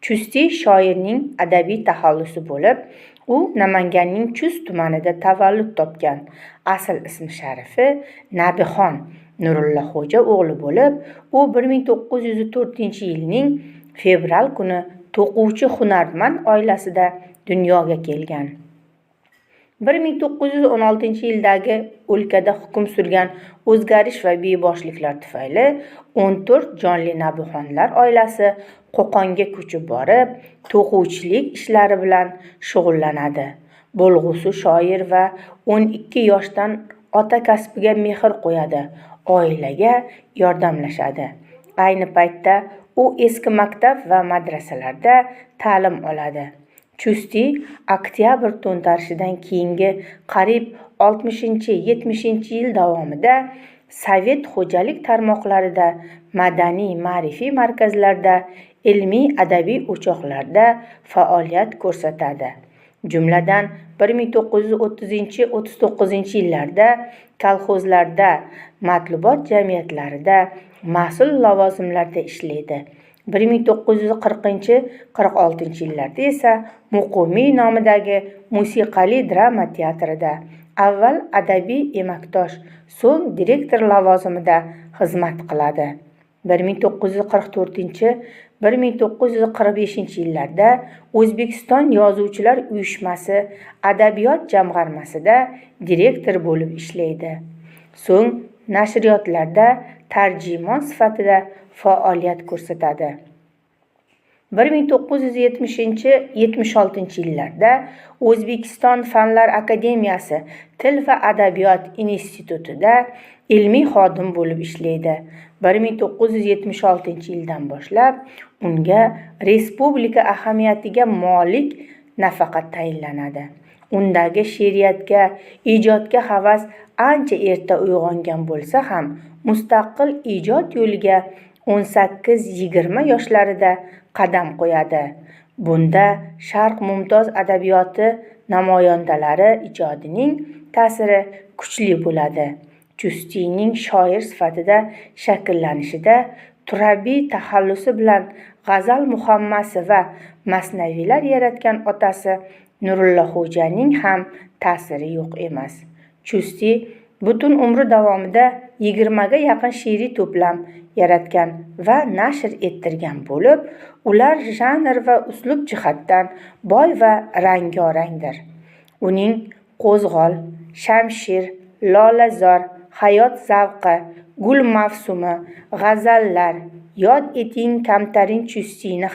Chusti shoirning adabiy taxallusi bo'lib, u Namanganning Chust tumanida tavallud topgan. Asl ismi sharifi Nabixon Nurullaxo'ja o'g'li bo'lib, u 1904-yilning fevral kuni to'quvchi hunarmand oilasida dunyoga kelgan. 1916-yildagi o'lkada hukm surgan o'zgarish va beboshliklar tufayli 14 jonli Nabixonlar oilasi Qo'qonga ko'chib borib, to'quvchilik ishlari bilan shug'ullanadi. Bo'lg'usi shoir va 12 yoshdan ota kasbiga mehr qo'yadi, oilaga yordamlashadi. Ayni paytda u eski maktab va madrasalarda ta'lim oladi. Chusti oktyabr to'ntarishidan keyingi qariyb 60-70 yil davomida Sovet xo'jalik tarmoqlarida, madaniy-ma'rifiy markazlarda, ilmiy-adabiy o'choqlarda faoliyat ko'rsatadi. Jumladan 1930-39-yillarda kolxozlarda, matbuot jamiyatlarida, mas'ul lavozimlarda ishlaydi. 1940-46-yillarda esa Muqimiy nomidagi musiqali drama teatrida avval adabiy emaktosh, so'ng direktor lavozimida xizmat qiladi. 1944-1945-yillarda O'zbekiston Yozuvchilar uyushmasi adabiyot jamg'armasida direktor bo'lib ishlaydi. So'ng nashriyotlarda tarjimon sifatida faoliyat ko'rsatadi. 1970-76-yillarda O'zbekiston Fanlar akademiyasi Til va adabiyot institutida ilmiy xodim bo'lib ishlaydi. 1976-yildan boshlab unga respublika ahamiyatiga molik nafaqa tayinlanadi. Undagi she'riyatga, ijodga havas ancha erta uyg'ongan bo'lsa ham, mustaqil ijod yo'liga 18-20 yoshlarida qadam qo'yadi. Bunda Sharq mumtoz adabiyoti namoyandalari ijodining ta'siri kuchli bo'ladi. Chustining shoir sifatida shakllanishida turabiy taxallusi bilan g'azal muhammasi va masnaviylar yaratgan otasi Nurullaxo'janing ham ta'siri yo'q emas. Chusti butun umri davomida 20 ga yaqin she'riy to'plam yaratgan va nashr ettirgan bo'lib, ular janr va uslub jihatdan boy va rangorangdir. Uning Qo'zg'ol, Shamshir, Lolazor, Hayot zavqi, Gul mavsumi, g'azallar, Yod eting kamtarin Chustini